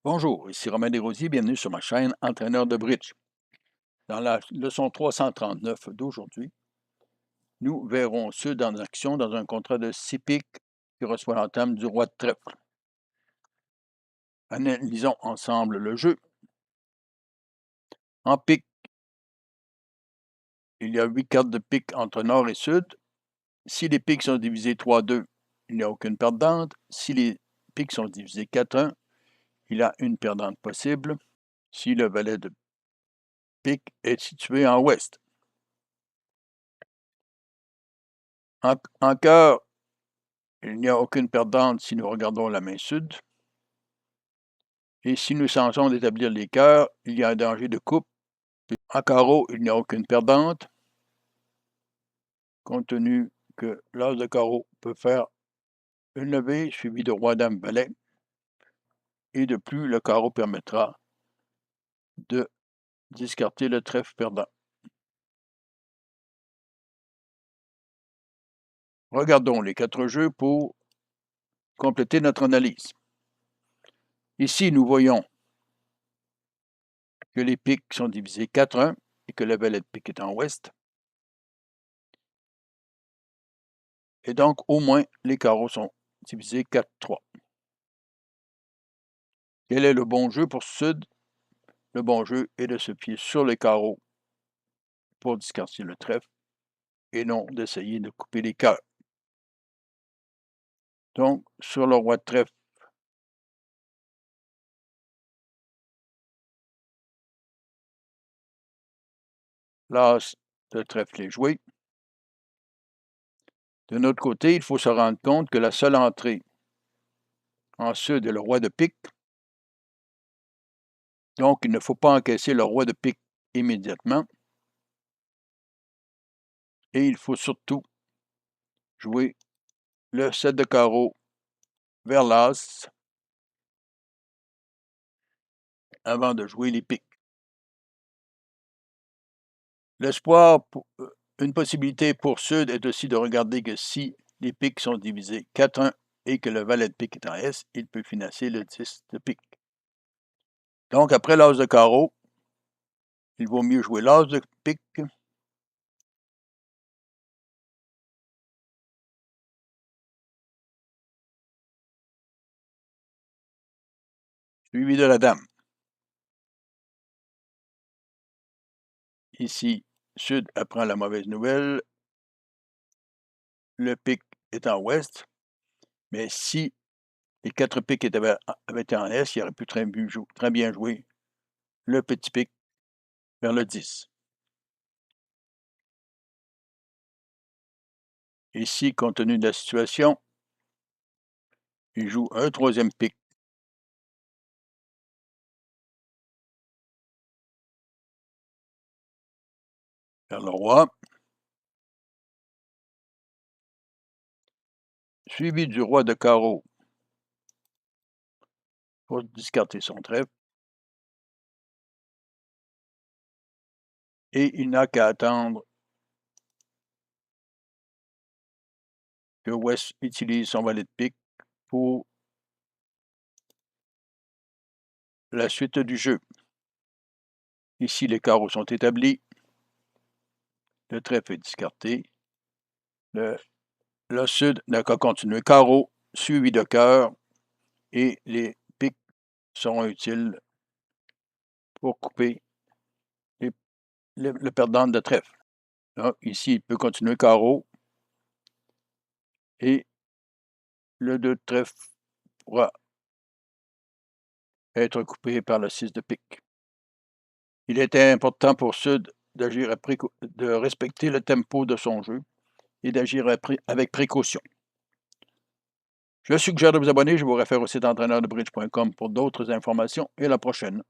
Bonjour, ici Romain Desrosiers, bienvenue sur ma chaîne Entraîneur de bridge. Dans la leçon 339 d'aujourd'hui, nous verrons Sud en action dans un contrat de 6 piques qui reçoit l'entame du roi de trèfle. Analysons ensemble le jeu. En pique, il y a 8 cartes de pique entre nord et sud. Si les piques sont divisées 3-2, il n'y a aucune perdante. Si les piques sont divisées 4-1, il y a une perdante possible. Si le valet de pique est situé en ouest. En cœur, il n'y a aucune perdante si nous regardons la main sud. Et si nous changeons d'établir les cœurs, il y a un danger de coupe. En carreau, il n'y a aucune perdante, compte tenu que l'as de carreau peut faire une levée suivie de roi, dame, valet. Et de plus, le carreau permettra de discarter le trèfle perdant. Regardons les 4 jeux pour compléter notre analyse. Ici, nous voyons que les piques sont divisées 4-1 et que le valet de pique est en ouest. Et donc, au moins, les carreaux sont divisés 4-3. Quel est le bon jeu pour Sud? Le bon jeu est de se fier sur les carreaux pour discarter le trèfle et non d'essayer de couper les cœurs. Donc, sur le roi de trèfle, l'as de trèfle est joué. De notre côté, il faut se rendre compte que la seule entrée en sud est le roi de pique. Donc, il ne faut pas encaisser le roi de pique immédiatement. Et il faut surtout jouer le 7 de carreau vers l'as avant de jouer les piques. L'espoir, une possibilité pour Sud est aussi de regarder que si les piques sont divisées 4-1 et que le valet de pique est en S, il peut financer le 10 de pique. Donc, après l'as de carreau, il vaut mieux jouer l'as de pique, suivi de la dame. Ici, Sud apprend la mauvaise nouvelle. Le pique est en ouest, mais si les 4 piques avaient été en S, il aurait pu très bien jouer le petit pique vers le 10. Ici, compte tenu de la situation, il joue un 3e pique vers le roi, suivi du roi de carreau pour discarter son trèfle. Et il n'a qu'à attendre que Ouest utilise son valet de pique pour la suite du jeu. Ici, les carreaux sont établis. Le trèfle est discarté. Le Sud n'a qu'à continuer carreau, suivi de cœur, et les piques seront utiles pour couper le perdant de trèfle. Donc, ici, il peut continuer carreau, et le 2 de trèfle pourra être coupé par le 6 de pique. Il était important pour Sud de respecter le tempo de son jeu et d'agir avec précaution. Je suggère de vous abonner. Je vous réfère au site entraîneurdebridge.com pour d'autres informations et à la prochaine.